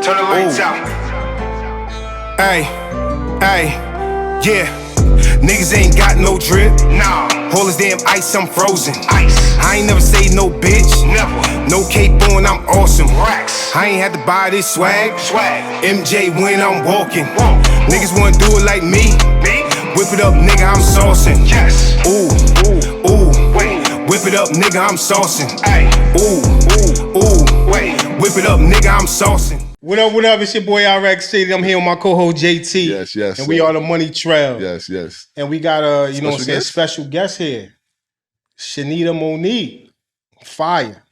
Turn the lights out. Ay, ay, yeah. Niggas ain't got no drip. Nah. All this damn ice, I'm frozen. Ice. I ain't never say no bitch. Never. No cape on, I'm awesome. Racks. I ain't had to buy this swag. Swag. MJ when I'm walking. Walk. Niggas wanna do it like me. Me. Whip it up, nigga, I'm saucing. Yes. Ooh, ooh, ooh. Wait. Whip it up, nigga, I'm saucing. Ay. Ooh, ooh, ooh. Wait. Whip it up, nigga, I'm saucing. What up? It's your boy RX City. I'm here with my co-host JT. Yes. And we are the Money Trail. Yes. And we got a, you know what I'm saying, guest? special guest here. Shanita Monique. Fire.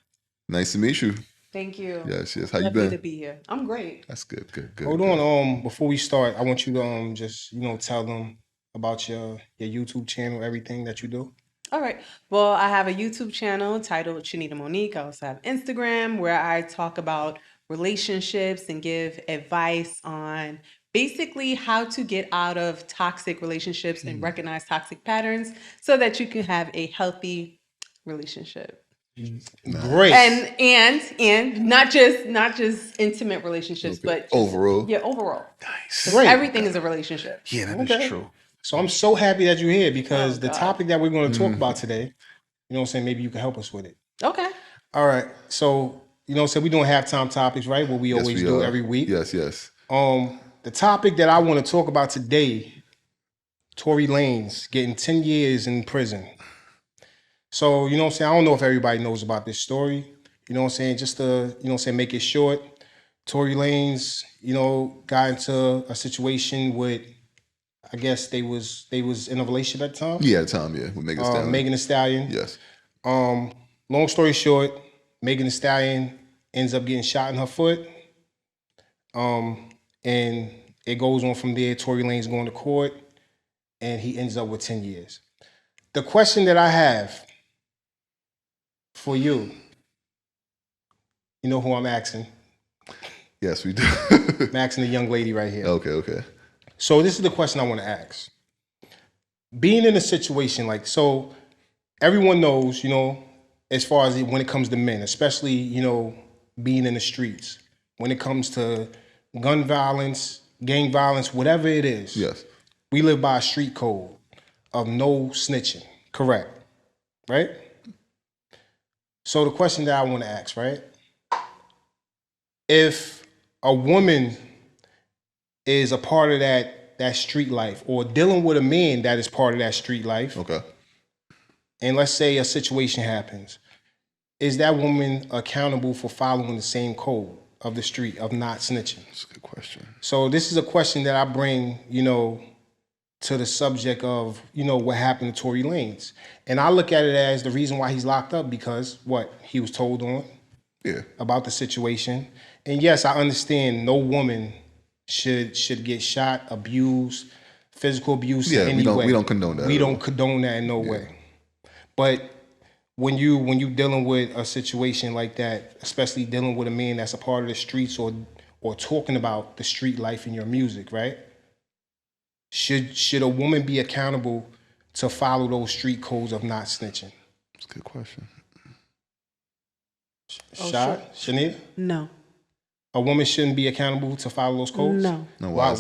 Nice to meet you. Thank you. Yes. How you Lovely been? to be here. I'm great. That's good. Hold on, before we start, I want you to just, tell them about your YouTube channel, everything that you do. All right. Well, I have a YouTube channel titled Shanita Monique. I also have Instagram where I talk about relationships and give advice on basically how to get out of toxic relationships and recognize toxic patterns so that you can have a healthy relationship. Great. And not just intimate relationships, but just, overall. Yeah, overall. Nice. Great. Everything is a relationship. Yeah, that is true. So I'm so happy that you're here because the God. topic that we're going to talk about today, you know what I'm saying, maybe you can help us with it. Okay. All right. So, you know what I'm saying, we're doing halftime topics, right? What we always do every week. Yes. The topic that I want to talk about today, Tory Lanez getting 10 years in prison. So, you know what I'm saying, I don't know if everybody knows about this story. You know what I'm saying, just to, you know what I'm saying, make it short. Tory Lanez, got into a situation with, I guess they was in a relationship at the time. Yeah, at the time, yeah. With Megan Thee Stallion. Megan Thee Stallion. Yes. Long story short, Megan Thee Stallion ends up getting shot in her foot. And it goes on from there. Tory Lanez going to court, and he ends up with 10 years. The question that I have for you, you know who I'm asking? Yes, we do. I'm asking the young lady right here. Okay. So this is the question I want to ask. Being in a situation like, so everyone knows, as far as when it comes to men, especially, being in the streets, when it comes to gun violence, gang violence, whatever it is. Yes. We live by a street code of no snitching, correct? Right? So the question that I want to ask, right? If a woman is a part of that street life, or dealing with a man that is part of that street life, Okay. and let's say a situation happens, is that woman accountable for following the same code of the street of not snitching? That's a good question. So this is a question that I bring, to the subject of, what happened to Tory Lanez. And I look at it as the reason why he's locked up because he was told on about the situation. And yes, I understand no woman should get shot, abused, physical abuse in any way. We don't condone that. We don't condone that in no way. But when you dealing with a situation like that, especially dealing with a man that's a part of the streets or talking about the street life in your music, right? Should a woman be accountable to follow those street codes of not snitching? That's a good question. Shanita? No. A woman shouldn't be accountable to follow those codes? No. Why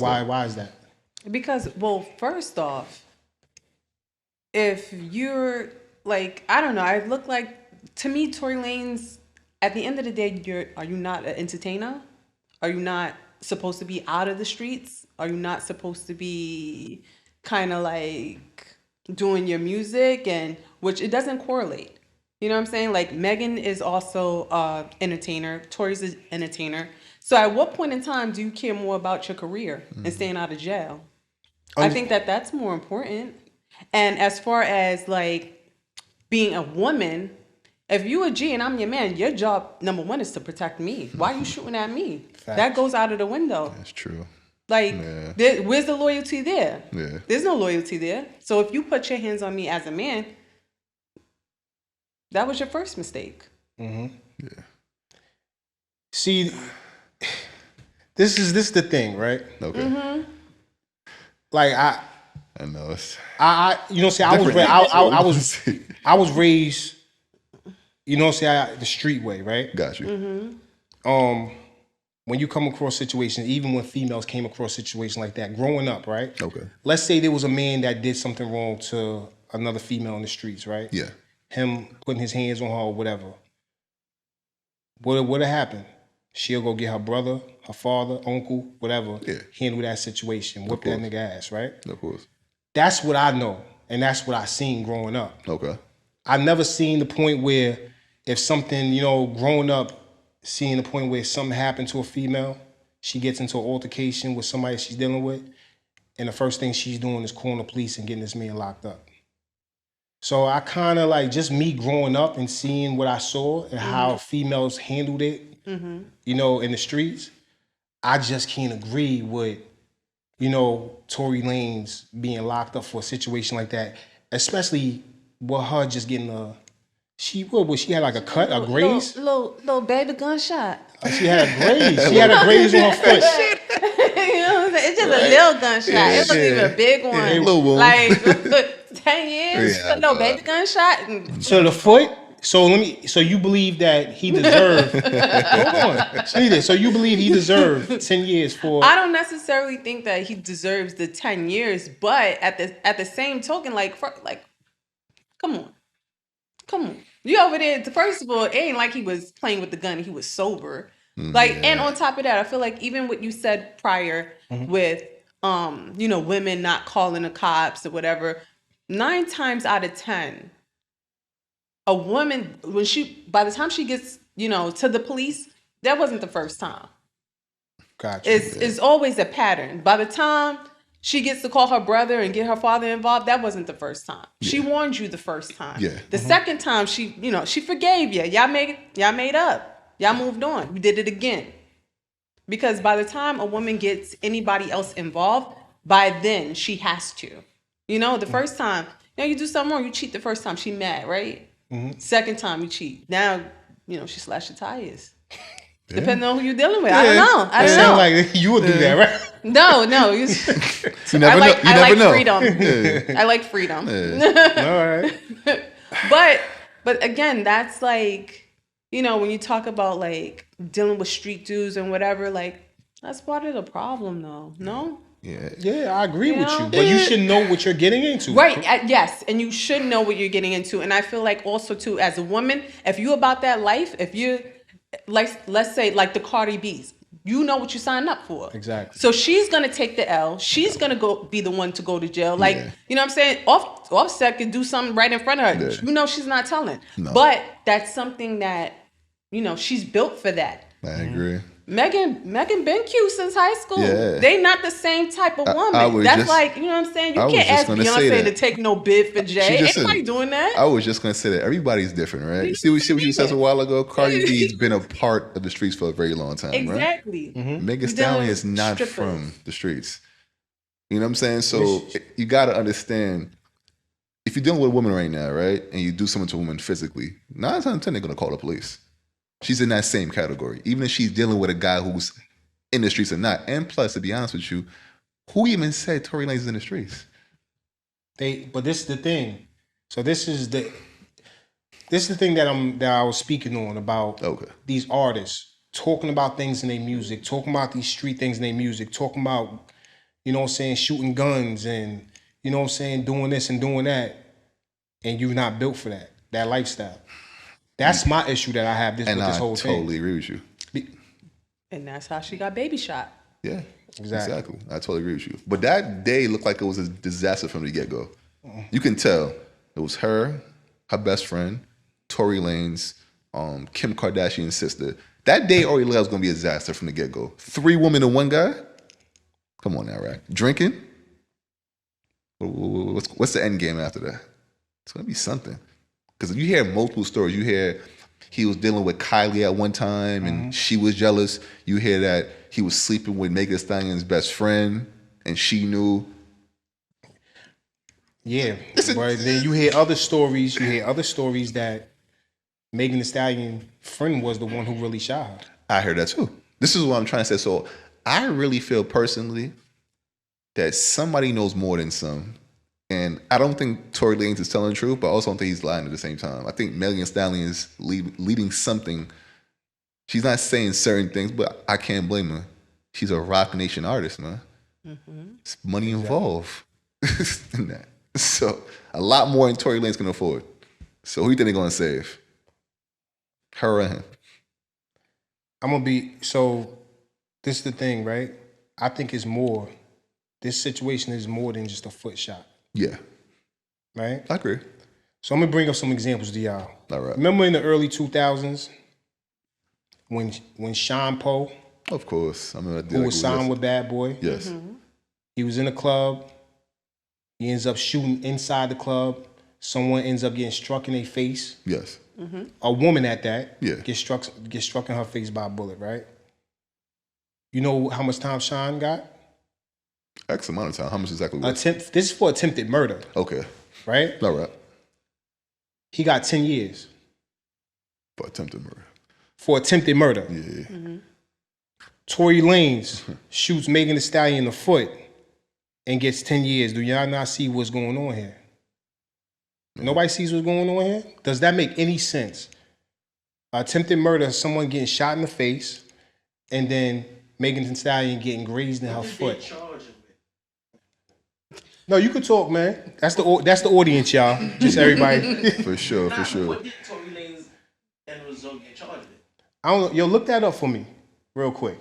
is that? Because, well, first off, if you're like, I don't know, I look like, to me, Tory Lanez, at the end of the day, are you not an entertainer? Are you not supposed to be out of the streets? Are you not supposed to be kind of like doing your music, and which it doesn't correlate? You know what I'm saying? Like, Megan is also an entertainer. Tory's an entertainer. So at what point in time do you care more about your career and staying out of jail? I think that's more important. And as far as like being a woman, if you a G and I'm your man, your job, number one, is to protect me. Why are you shooting at me? Facts. That goes out of the window. That's true. Like, where's the loyalty there? Yeah. There's no loyalty there. So if you put your hands on me as a man, that was your first mistake. Mm-hmm. Yeah. See, this is the thing, right? Okay. Mm-hmm. Like I know it's. I was raised, the street way, right? Got you. Mm-hmm. when you come across situations, even when females came across situations like that, growing up, right? Okay. Let's say there was a man that did something wrong to another female in the streets, right? Yeah. Him putting his hands on her or whatever. What'd happen? She'll go get her brother, her father, uncle, whatever, Yeah. handle that situation, whip that nigga ass, right? Of course. That's what I know, and that's what I seen growing up. Okay. I never seen the point where if something, growing up, seeing the point where something happened to a female, she gets into an altercation with somebody she's dealing with, and the first thing she's doing is calling the police and getting this man locked up. So I kind of like, just me growing up and seeing what I saw and how females handled it, in the streets, I just can't agree with, Tory Lanez being locked up for a situation like that, especially with her just getting she had like a cut, a graze? Little baby gunshot. She had a graze. She had a graze on her foot. You know what I'm saying? It's just a little gunshot. It wasn't even a big one. A little one. Like 10 years, Yeah, no baby gunshot. So the foot. So you believe that he deserved? Hold on. So you believe he deserved 10 years for? I don't necessarily think that he deserves the 10 years, but at the same token, come on. You over there. First of all, it ain't like he was playing with the gun. He was sober. And on top of that, I feel like even what you said prior with, women not calling the cops or whatever, 9 times out of 10, a woman, by the time she gets, to the police, that wasn't the first time. Gotcha. It's always a pattern. By the time she gets to call her brother and get her father involved, that wasn't the first time. Yeah. She warned you the first time. Yeah. The second time, she forgave you. Y'all made up. Y'all moved on. You did it again. Because by the time a woman gets anybody else involved, by then she has to. The first time, you do something wrong, you cheat the first time, she mad, right? Second time you cheat. Now, she slashed your tires. Yeah. Depending on who you're dealing with. Yeah. I don't know. I don't know. Like you would do that, right? No. You never know. You never know. Freedom. Yeah. I like freedom. Yeah. All right. But again, that's like, when you talk about like dealing with street dudes and whatever, like that's part of the problem though. No? Yeah, I agree with you. But you should know what you're getting into. Right. Yes. And you should know what you're getting into. And I feel like also too, as a woman, if you about that life, if you like, let's say like the Cardi B's, you know what you signed up for. Exactly. So she's going to take the L. She's going to be the one to go to jail. Like, you know what I'm saying? Offset could do something right in front of her. Yeah. She's not telling. No. But that's something that, she's built for that. I agree. Megan been cute since high school. Yeah. They not the same type of woman. That's like, you know what I'm saying? You can't ask Beyonce to take no bid for Jay. Ain't nobody doing that. I was just going to say that. Everybody's different, right? See what you said a while ago? Cardi B's been a part of the streets for a very long time, exactly. Right? Mm-hmm. Megan Stallion is not from the streets. You know what I'm saying? So you got to understand, if you're dealing with a woman right now, right, and you do something to a woman physically, 9 times out of 10, they're going to call the police. She's in that same category, even if she's dealing with a guy who's in the streets or not. And plus, to be honest with you, who even said Tory Lanez is in the streets? But this is the thing. So this is the thing that I was speaking on about these artists talking about things in their music, talking about these street things in their music, talking about, shooting guns and, doing this and doing that, and you're not built for that lifestyle. That's my issue that I have with this whole thing. And I totally agree with you. And that's how she got baby shot. Yeah, exactly. I totally agree with you. But that day looked like it was a disaster from the get-go. You can tell. It was her best friend, Tory Lanez, Kim Kardashian's sister. That day already looked like it was going to be a disaster from the get-go. 3 women and 1 guy? Come on now, right? Drinking? What's the end game after that? It's going to be something. Because you hear multiple stories. You hear he was dealing with Kylie at one time and she was jealous. You hear that he was sleeping with Megan Thee Stallion's best friend and she knew. Yeah. But then you hear other stories. That Megan Thee Stallion friend was the one who really shot her. I heard that too. This is what I'm trying to say. So I really feel personally that somebody knows more than some. And I don't think Tory Lanez is telling the truth, but I also don't think he's lying at the same time. I think Megan Thee Stallion is leading something She's not saying certain things, but I can't blame her. She's a Rock Nation artist, man. It's money involved in that. So a lot more than Tory Lanez can afford. So who you think they're gonna save? Her or him? So this is the thing, right? I think it's more. This situation is more than just a foot shot, Yeah, right? I agree. So I'm gonna bring up some examples to y'all. All right. Remember in the early 2000s when Sean Poe, Of course. I mean, who was signed with Bad Boy, Yes. he was in a club. He ends up shooting inside the club. Someone ends up getting struck in their face. Yes. A woman at that Yeah. gets struck in her face by a bullet, right? You know how much time Sean got? X amount of time. How much exactly was it? This is for attempted murder, Okay. right? All right. He got 10 years For attempted murder. for attempted murder. Yeah. Tory Lanez shoots Megan Thee Stallion in the foot and gets 10 years. Do y'all not see what's going on here? Nobody sees what's going on here? Does that make any sense? Attempted murder, someone getting shot in the face, and then Megan Thee Stallion getting grazed in her foot. No, you could talk, man. That's the audience, y'all. Just everybody. For sure, for sure. What did Tory Lanez end result get charged with? I don't know. Yo, look that up for me, real quick.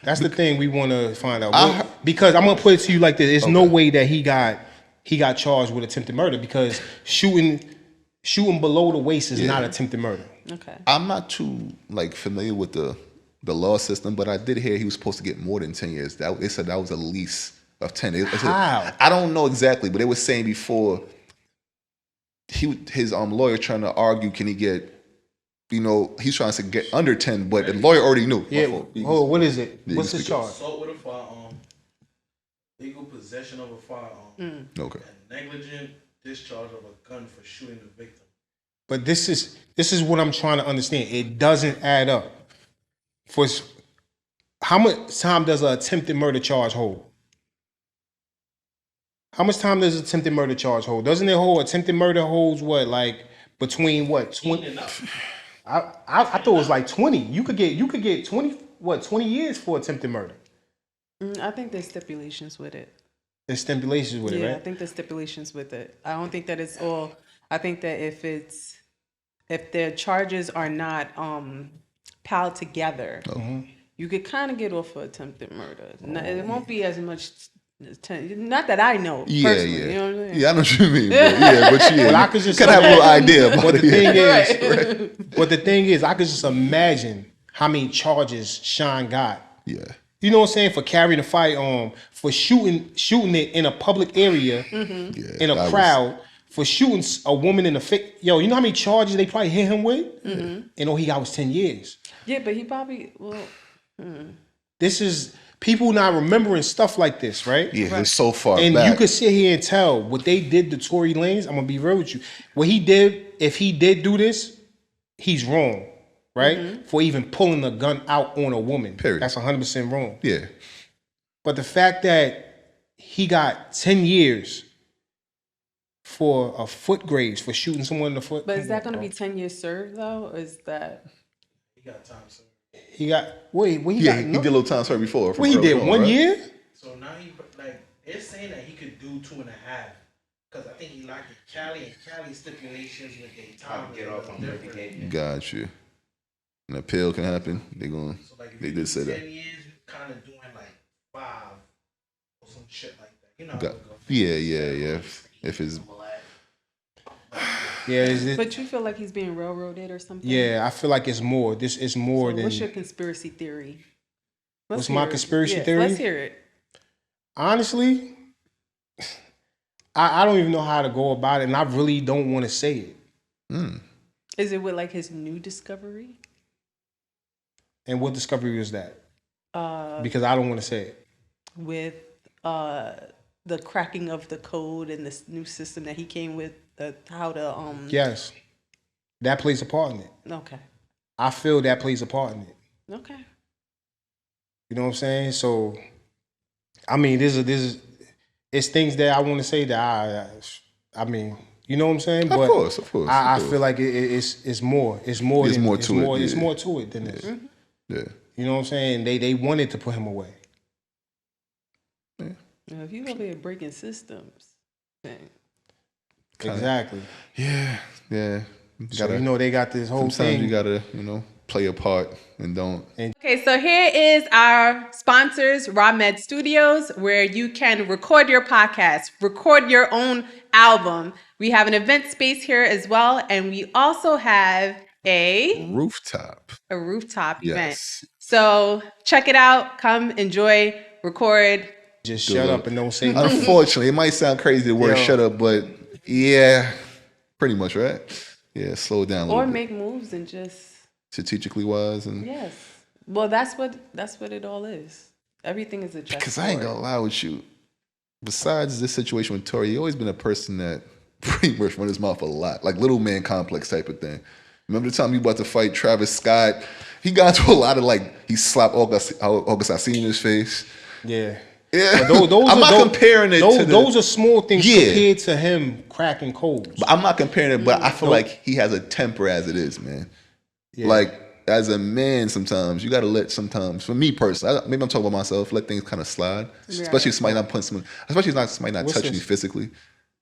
That's the thing we want to find out. Because I'm gonna put it to you like this: there's no way that he got charged with attempted murder because shooting below the waist is not attempted murder. Okay. I'm not too familiar with the law system, but I did hear he was supposed to get more than 10 years. They said that was a lease of 10. How? I don't know exactly, but they were saying before his lawyer trying to argue, can he get, he's trying to get under 10, but the lawyer already knew. Yeah. Oh, what is it? Yeah, What's you the speak up. charge? Assault with a firearm, legal possession of a firearm, Okay. and negligent discharge of a gun for shooting the victim. But this is what I'm trying to understand. It doesn't add up. How much time does an attempted murder charge hold? How much time does attempted murder charge hold? Doesn't it hold attempted murder holds what, like between what 20? I thought it was like 20. You could get 20 years for attempted murder. I think there's stipulations with it. There's stipulations with it, Yeah, right? I think there's stipulations with it. I don't think that it's all. I think that if the charges are not piled together, you could kind of get off for attempted murder. It won't be as much. Not that I know. Yeah, personally, yeah. You know what I'm saying? Yeah, I know what you mean. But Well, I could just kind of have a little idea about But it. the thing Right. is, but the thing is, I could just imagine how many charges Sean got. Yeah. You know what I'm saying? For carrying a firearm, for shooting it in a public area, Yeah, in a crowd, for shooting a woman in the face. Yo, you know how many charges they probably hit him with? And all he got was 10 years. Yeah, but he probably This is people not remembering stuff like this, right? Yeah, it's so far And back. you could sit here and tell what they did to Tory Lanez. I'm gonna be real with you. What he did, if he did do this, he's wrong, right? For even pulling a gun out on a woman. Period. That's 100% wrong. Yeah. But the fact that he got 10 years for a foot graze for shooting someone in the foot. But is that going to be 10 years served though? Or is that? He got time served. He got wait. What he Yeah, got? he did a little time served before. What he did? 1 year? So now it's saying that he could do 2.5. Because I think he locked in Cali, and Cali stipulations with the time. Get off on different. Got you. An appeal can happen. They If they you did do say 10 that. years, you're kind of doing like 5 or some shit like that. You know how Got, it go. yeah. If it's Yeah. Is it? But you feel like he's being railroaded or something? Yeah. I feel like it's more. This is more So than. what's your conspiracy theory? What's hear my it. conspiracy Yeah, theory? Let's hear it. Honestly, I don't even know how to go about it, and I really don't want to say it. Is it with like his new discovery? And what discovery was that? Because I don't want to say it. With the cracking of the code and this new system that he came with, how to Yes, that plays a part in it. Okay. I feel that plays a part in it. Okay. You know what I'm saying? So, I mean, this is it's things that I want to say that I mean, You know what I'm saying? Of course. I feel like it's more. It's more. There's than, more it's to more, it. It's Yeah. more to it than this. Yeah. You know what I'm saying? They wanted to put him away. Now, if you over here breaking systems, then Exactly. Yeah. So they got this whole Sometimes thing. you gotta, play a part and don't. okay, so here is our sponsors, Raw Med Studios, where you can record your podcast, record your own album. We have an event space here as well, and we also have a Rooftop. rooftop event. Yes. So check it out. Come enjoy, record. Just shut up and don't say nothing. Unfortunately, it might sound crazy the word Yo. shut up, but yeah, pretty much, right? Yeah, slow down a little Or bit. make moves and just Strategically wise and yes. Well, that's what it all is. Everything is a chess. because I ain't gonna lie with you. Besides this situation with Tory, he always been a person that pretty much run his mouth a lot, like little man complex type of thing. Remember the time he about to fight Travis Scott? He got into a lot of he slapped August Alsina in his face. Yeah. Yeah, But I'm not comparing it to those are small things Yeah. compared to him cracking codes. But I'm not comparing it, but I feel like he has a temper as it is, man. Yeah. Like as a man, sometimes you gotta let for me personally, maybe I'm talking about myself, let things kind of slide. Especially if somebody not putting especially if somebody not touching me physically.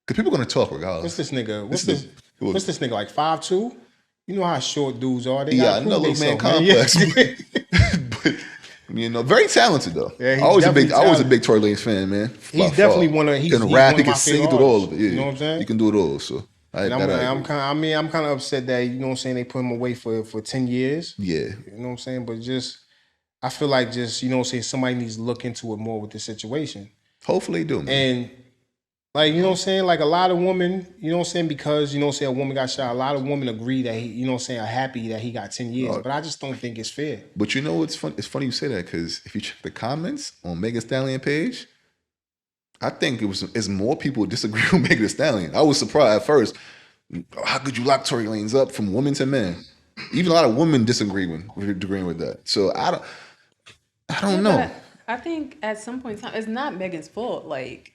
Because people are gonna talk regardless. What's this nigga? What's this nigga like 5'2"? You know how short dudes are. They Yeah, I gotta know prove little man themselves, man. complex. But very talented though. Yeah, he's I was a definitely big Tory Lanez fan, man. He's definitely one of- He he's can one rap, of he can my sing, he favorite can do all of artists. it. Yeah. You know what I'm saying? He can do it all. So And I'm kind of upset that, you know what I'm saying, they put him away for 10 years. yeah. You know what I'm saying? But I feel like you know what I'm saying, somebody needs to look into it more with this situation. Hopefully they do, man. And like, you know what I'm saying, like a lot of women, you know what I'm saying, because, you know what I'm saying, a woman got shot, a lot of women agree that he, you know what I'm saying, are happy that he got 10 years. But I just don't think it's fair. But you know what's fun? It's funny you say that because if you check the comments on Megan Thee Stallion page, I think it's more people disagree with Megan Thee Stallion. I was surprised at first. How could you lock Tory Lanez up from women to men? Even a lot of women disagreeing with that. So I don't know. But I think at some point in time, it's not Megan's fault. Like,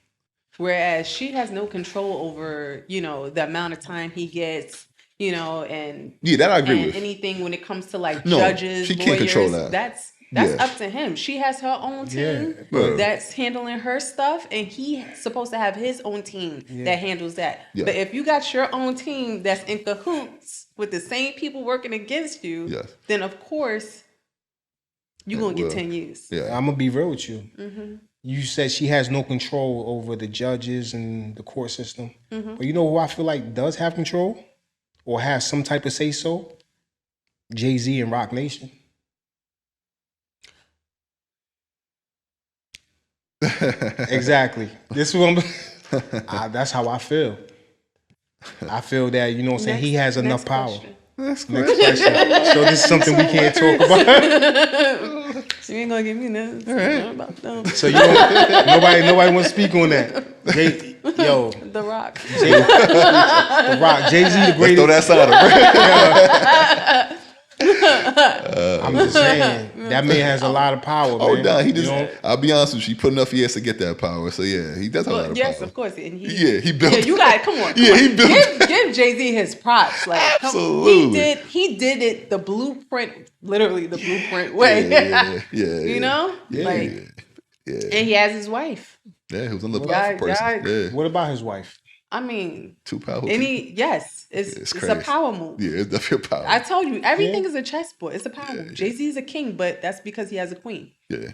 whereas she has no control over, the amount of time he gets, and Yeah, that I agree and with. anything when it comes to like No, judges, she lawyers, can't control that. That's Yeah. up to him. She has her own team Yeah. that's handling her stuff, and he's supposed to have his own team that handles that. Yeah. But if you got your own team that's in cahoots with the same people working against you, Yes. then of course you're gonna get 10 years. Yeah. I'm gonna be real with you. Mm-hmm. You said she has no control over the judges and the court system. Mm-hmm. But you know who I feel like does have control or has some type of say so? Jay-Z and Rock Nation. Exactly. This is what that's how I feel. I feel that, you know what I'm saying, he has enough power. Question. Next question. So this is something we can't talk about. You ain't gonna give me nothing about them. So you don't, nobody want to speak on that. Yo, The Rock. The Rock, Jay-Z, the Let's throw greatest. that side. I'm just saying that man has a lot of power. Oh, man. nah, he You just. know? I'll be honest with you. He put enough years to get that power. So yeah, he does have a lot of Yes, power. of course. And He built. Yeah, you got it. Come on. Yeah, he built. Give Jay-Z his props. Like, Absolutely. He did it the blueprint, literally the blueprint way. Yeah. You know? Yeah. Like, Yeah. and he has his wife. Yeah, he was another Yeah, powerful person. Yeah, What about his wife? I mean, too powerful. it's it's a crazy. power move. Yeah, it's definitely a power. I told you, everything is a chessboard. It's a power move. Jay-Z is a king, but that's because he has a queen. yeah,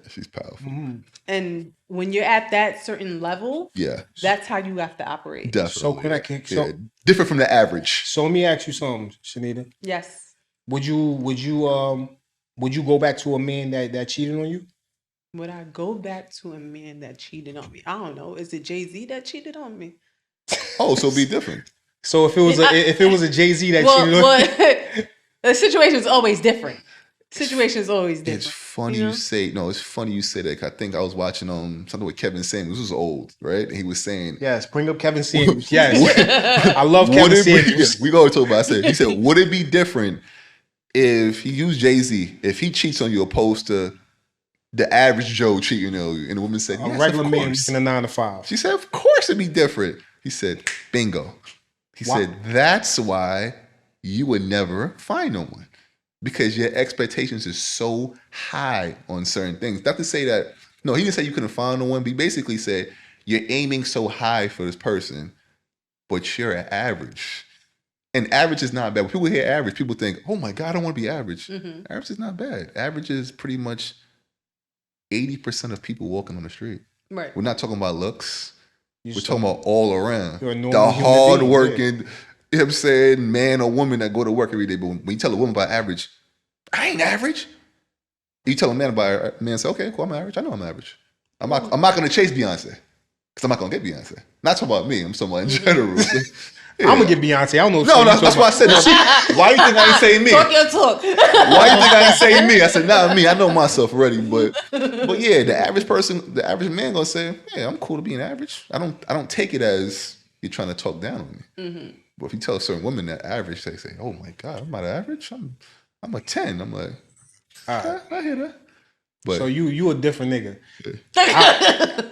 she's powerful. Mm-hmm. And when you're at that certain level, Yeah, that's how you have to operate. definitely. So can I kick? So, Yeah, different from the average. so let me ask you something, Shanita. Yes. Would you go back to a man that cheated on you? Would I go back to a man that cheated on me? I don't know. Is it Jay-Z that cheated on me? Oh, so it'd be different. So if it was a Jay-Z that cheated on you, The situation is always different. Situation is always different. It's funny you know? you say. No, it's funny you say that. 'Cause I think I was watching something with Kevin Samuels. This was old, right? And he was saying, yes, bring up Kevin Samuels. Yes, I love Kevin Samuels. We go talk about. I said, he said, would it be different if he used Jay-Z if he cheats on you opposed to the average Joe cheating on you? And the woman said, A yes, regular of man course. working a 9 to 5. She said, of course it'd be different. He said, bingo. He said, that's why you would never find no one. Because your expectations is so high on certain things. Not to say that, no, he didn't say you couldn't find no one, but he basically said, you're aiming so high for this person, but you're an average. And average is not bad. When people hear average, people think, oh my God, I don't want to be average. Average is not bad. Average is pretty much 80% of people walking on the street. Right. We're not talking about looks. We're talking about all around. The hard working, you know what I'm saying, man or woman that go to work every day. But when you tell a woman about average, I ain't average. You tell a man about a man, say, okay, cool, I'm average. I know I'm average. I'm not going to chase Beyonce because I'm not going to get Beyonce. Not talking about me. I'm talking about in general. Yeah. I'm going to get Beyonce. I don't know. If no, that's why I said that. Why you think I ain't saying me? Talk your talk. Why you think I ain't saying me? I said, not me. I know myself already. But yeah, the average person, the average man going to say, yeah, I'm cool to being average. I don't take it as you're trying to talk down on me. But if you tell a certain woman that average, they say, oh my God, I'm not average. I'm a 10. I'm like, I hear that. But so you a different nigga.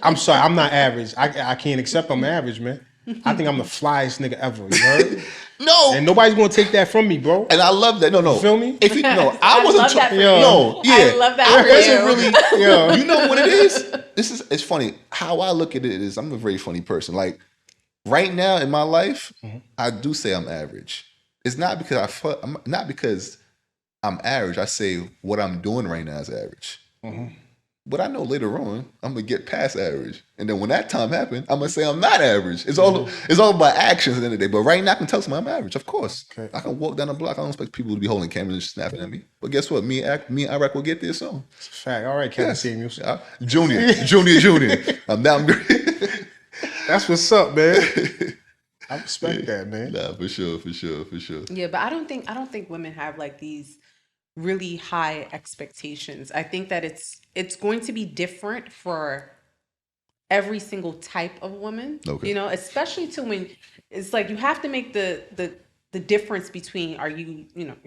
I'm sorry, I'm not average. I can't accept I'm average, man. I think I'm the flyest nigga ever. You heard? No. And nobody's gonna take that from me, bro. And I love that. No. You feel me? If you know, I wasn't love that for you. No, yeah. I love that for you. Really, Yeah. You know what it is? It's funny. How I look at it is I'm a very funny person. Like right now in my life, I do say I'm average. It's not because not because I'm average. I say what I'm doing right now is average. But I know later on I'm gonna get past average, and then when that time happens, I'm gonna say I'm not average. It's all about actions at the end of the day. But right now I can tell somebody I'm average. Of course, I can walk down the block. I don't expect people to be holding cameras and snapping at me. But guess what? Me and Iraq will get there soon. It's a fact. All right, Kevin Samuels. Junior. I'm down. That's what's up, man. I respect that, man. Nah, for sure. Yeah, but I don't think women have like these really high expectations. I think that it's going to be different for every single type of woman. Okay. You know, especially to when it's like you have to make the difference between are you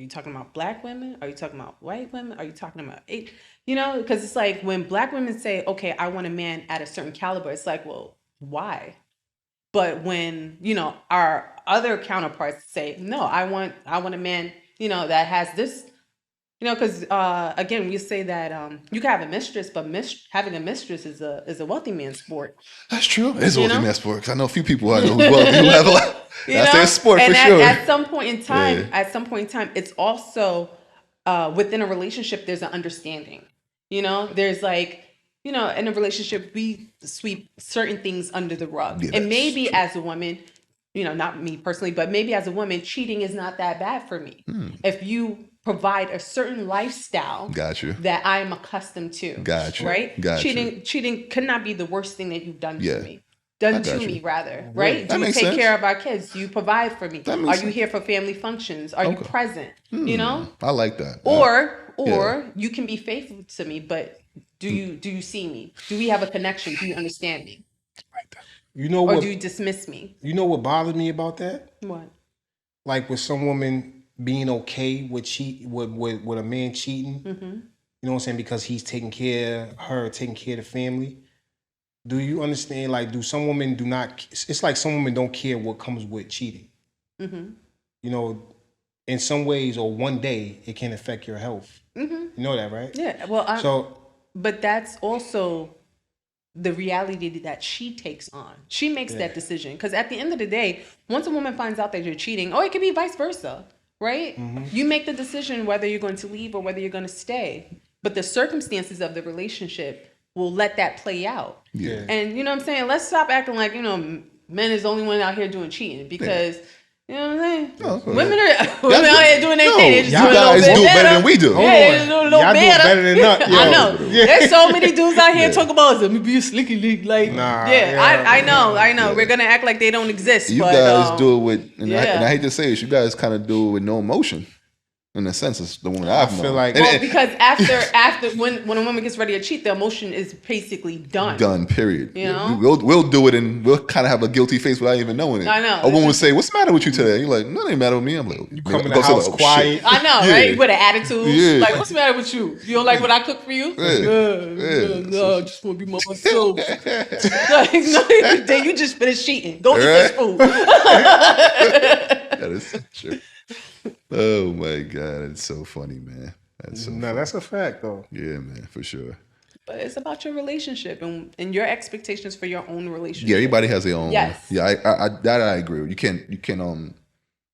talking about black women? Are you talking about white women? Are you talking about because it's like when black women say, okay, I want a man at a certain caliber, it's like, well, why? But when, our other counterparts say, no, I want a man, that has this, because again, we say that you can have a mistress, but having a mistress is a wealthy man's sport. That's true. It's a wealthy man's sport. Because I know a few people I know who's wealthy who have a lot. That's their sport for sure. At some point in time, it's also within a relationship, there's an understanding. There's like, in a relationship, we sweep certain things under the rug. And maybe as a woman, not me personally, but maybe as a woman, cheating is not that bad for me. If you provide a certain lifestyle that I'm accustomed to. Right? Cheating could not be the worst thing that you've done to me. Done to me, rather. Right? Do you take care of our kids? Do you provide for me? Are you here for family functions? Are you present? I like that. Or you can be faithful to me, but do you see me? Do we have a connection? Do you understand me? Or do you dismiss me? You know what bothers me about that? What? Like with some woman being okay with with a man cheating. You know what I'm saying? Because he's taking care of the family. Do you understand? Like, do some women do not? It's like some women don't care what comes with cheating. In some ways or one day it can affect your health. You know that, right? Yeah. Well, but that's also the reality that she takes on. She makes that decision. Because at the end of the day, once a woman finds out that you're cheating, or it could be vice versa, right? You make the decision whether you're going to leave or whether you're going to stay. But the circumstances of the relationship will let that play out. Yeah. And you know what I'm saying? Let's stop acting like, men is the only one out here doing cheating. Because... You know what I'm saying? Women out here doing their thing. You guys do better than we do. Yeah, y'all do better than us. I know. There's so many dudes out here talking about let me be a slicky league. Like, I know. Yeah. We're gonna act like they don't exist. You guys do it with, and I hate to say this, you guys kind of do it with no emotion. In a sense, it's the woman I've known. feel like- Well, because after when a woman gets ready to cheat, the emotion is basically done. Done. Period. You know? We'll do it, and we'll kind of have a guilty face without even knowing it. I know. A woman would say, "What's the matter with you today?" You're like, "Nothing matter with me." I'm like, You come in the house quiet. I know, Yeah. right? With an attitude. Yeah. Like, what's the matter with you? You don't like what I cook for you? No, I just want to be my myself. Like, no, then you just finished cheating. Go eat this food. That is so true. Oh my god, it's so funny, man. That's so funny. That's a fact, though. Yeah, man, for sure. But it's about your relationship and your expectations for your own relationship. Yeah, everybody has their own. Yes. Yeah, I agree with. You can't.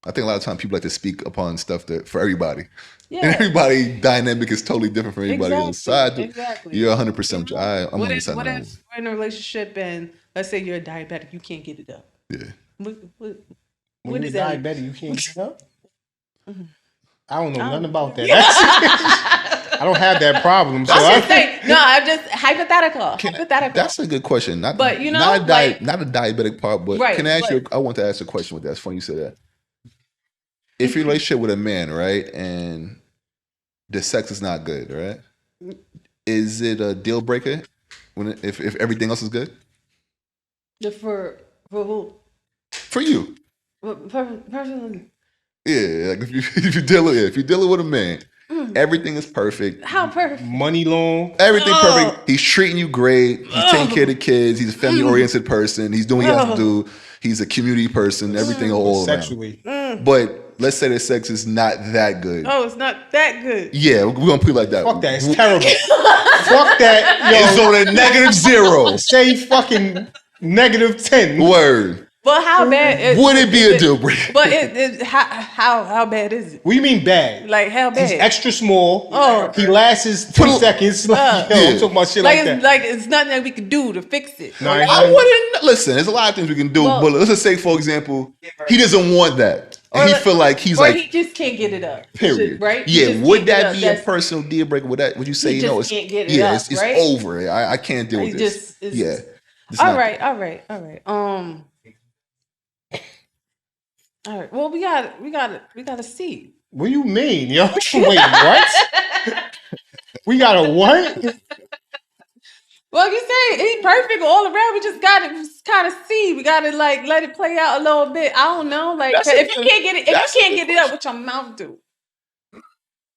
I think a lot of times people like to speak upon stuff that for everybody. Yeah. And everybody dynamic is totally different from everybody else. So Exactly. You're 100%. I'm on What the if side we're now. in a relationship and let's say you're a diabetic, you can't get it up. Yeah. What When is you're that? diabetic, you can't get up? I don't know nothing about that. I don't have that problem. So I'm just hypothetical. That's a good question. But, you know, not a like- diabetic part, but Right, can I ask you? right. I want to ask a question with that. It's funny you said that. If your relationship with a man, right, and the sex is not good, right, is it a deal breaker if everything else is good For who? for you? Personally. Yeah, like if you're dealing with a man, everything is perfect. How perfect? money long. Everything perfect. He's treating you great. He's taking care of the kids. He's a family-oriented person. He's doing what he has to do. He's a community person. Everything all around. Sexually. But let's say the sex is not that good. Oh, it's not that good. Yeah, we're gonna put it like that. Fuck that. It's terrible. Fuck that. It's Yo, on a -0. say fucking -10. Word. But how bad? Would it be a deal breaker? But how bad is it? What do you mean bad? Like how bad? He's extra small. Oh. He lasts 2 seconds. Like, yo, Yeah. I'm talking about shit like like it's nothing that we can do to fix it. No, I wouldn't listen. There's a lot of things we can do, Well- but let's just say, for example, he doesn't want that, and he feel like he's or like, he just can't get it up. period, Right? He Yeah, just would can't get that up. be a That's- personal deal breaker? Would you say He no? just can't get it yeah, up, it's right? over. I can't deal with He this. just is- Yeah. It's All not- right. All right. Well, we gotta see. What do you mean, yo? Wait, what? We got a what? Well, you say he's perfect all around. We just gotta kind of see. We gotta like let it play out a little bit. I don't know. Like if you can't get it up, what your mouth do?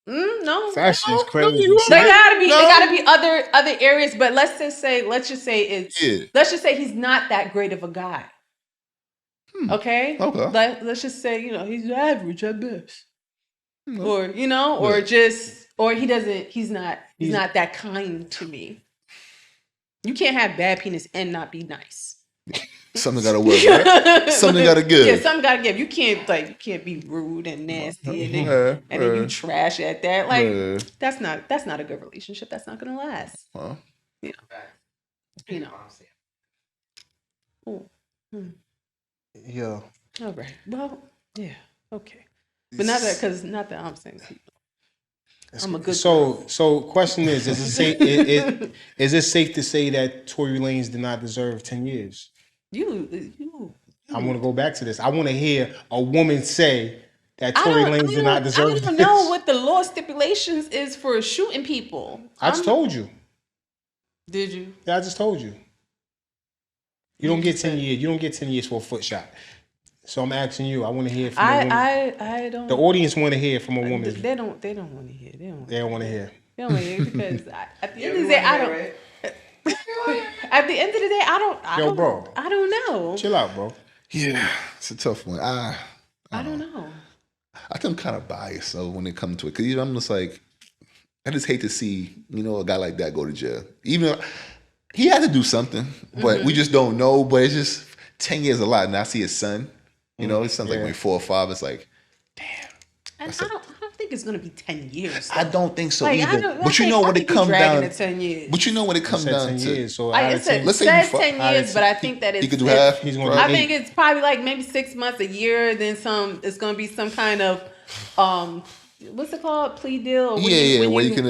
No. That shit's crazy. There gotta be other areas, but let's just say he's not that great of a guy. Okay. Okay. Let's just say he's average at best, or he's not that kind to me. You can't have bad penis and not be nice. Something gotta work. Right? Something gotta give. Yeah, something gotta give. You can't be rude and nasty and then you trash at that. Like that's not a good relationship. That's not gonna last. Huh? You know. Oh. Yeah. All right. Well, yeah. Okay. But not that I'm saying. I'm a good. So question is it safe? Is it safe to say that Tory Lanez did not deserve 10 years? You. I want to go back to this. I want to hear a woman say that Tory Lanez did not deserve this. I don't know what the law stipulations is for shooting people. I just told you. Did you? Yeah, I just told you. You don't get 10 years. You don't get 10 years for a foot shot. So I'm asking you. I want to hear from a woman. I don't. The audience want to hear from a woman. They don't want to hear. They don't want to hear. They don't want to hear because at the end of the day, I don't. At the end of the day, I don't. Bro. I don't know. Chill out, bro. Yeah, it's a tough one. I don't know. I think I'm kind of biased so when it comes to it, because I'm just like, I just hate to see a guy like that go to jail. Even though he had to do something, but we just don't know. But it's just 10 years a lot, and I see his son. His son's like maybe 4 or 5. It's like, damn. And I don't think it's gonna be 10 years. I don't think so Like, either. But when it comes down, 10 years. but when it comes down 10 to, years. So Let's say let's say it you says fuck- 10 years, but I think that he could do half. He's gonna I do think it's probably like maybe 6 months, a year, then some. It's gonna be some kind of what's it called, plea deal? Or where you can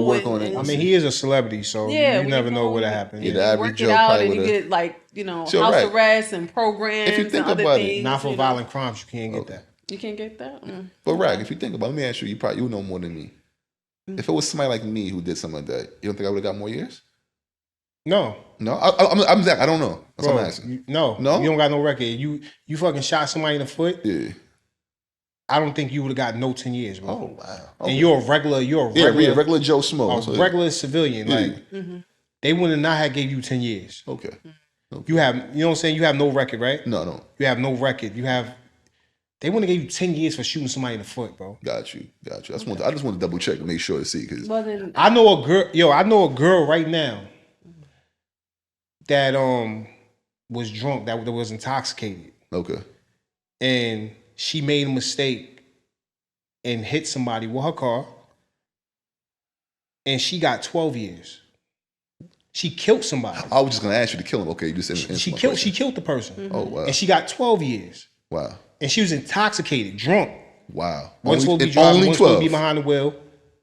work on it. I mean, he is a celebrity, so you never know what'll happen. Yeah, the you average work Joe it out probably and you would've- get So, house right. arrest and programs If you think and other about it, things. Not for violent crimes, you can't get that. You can't get that? But Rag, if you think about it, let me ask you, you know more than me. If it was somebody like me who did something like that, you don't think I would have got more years? No. No? I'm Zach. I don't know. That's what I'm asking. No. You don't got no record. You fucking shot somebody in the foot. Yeah. I don't think you would have got no 10 years, bro. Oh, wow. Okay. And you're a regular regular Joe Smo. Regular civilian. Yeah. Like, they would have not have gave you 10 years. Okay. You know what I'm saying? You have no record, right? No. You have no record. They wouldn't have gave you 10 years for shooting somebody in the foot, bro. Got you. I just want to double check and make sure to see. Cause I know a girl right now that was drunk, that was intoxicated. Okay. And she made a mistake and hit somebody with her car. And she got 12 years. She killed somebody. I was just gonna ask you to kill him. Okay, you just said she killed the person. Oh wow. And she got 12 years. Wow. And she was intoxicated, drunk. Wow. Wasn't supposed to be driving, wasn't supposed to be behind the wheel.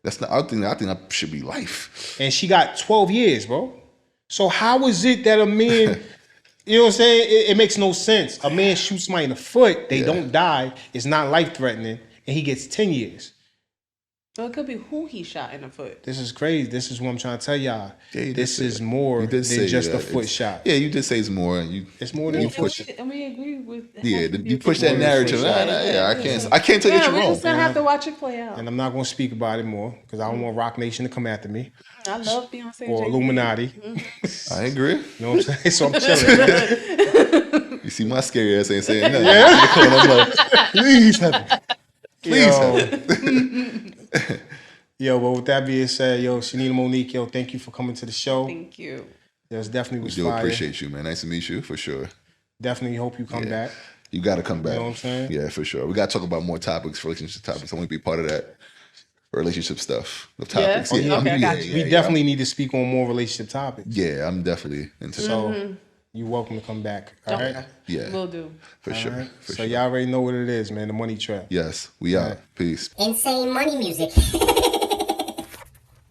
That's not. I think that should be life. And she got 12 years, bro. So how is it that a man, you know what I'm saying? It makes no sense. A man shoots somebody in the foot, they don't die, it's not life threatening, and he gets 10 years. Well, it could be who he shot in the foot. This is crazy. This is what I'm trying to tell y'all. Yeah, this is more than just a foot shot. Yeah, you did say it's more. It's more than a foot shot. And we agree with. Yeah, you push that narrative. I can't tell you that you're we're wrong. just gonna have to watch it play out. And I'm not gonna speak about it more because I don't want Rock Nation to come after me. I love Beyonce or Illuminati. I agree. You know what I'm saying? So I'm chilling. Man. You see, my scary ass ain't saying nothing. Yeah. I'm like, please help me. Please help me. Yo, but with that being said, Shanita Monique, thank you for coming to the show. Thank you. There's definitely was We do fire. appreciate you, man. Nice to meet you, for sure. Definitely hope you come back. You got to come back. You know what I'm saying? Yeah, for sure. We got to talk about more topics, relationship topics. I want to be part of that relationship stuff. The topics. Yeah? Okay, I got you. We definitely need to speak on more relationship topics. Yeah, I'm definitely into that. So you're welcome to come back. All right? Yeah. Will do. For sure. Right? For so sure. y'all already know what it is, man. The money trap. Yes, we out. Peace. Insane money music.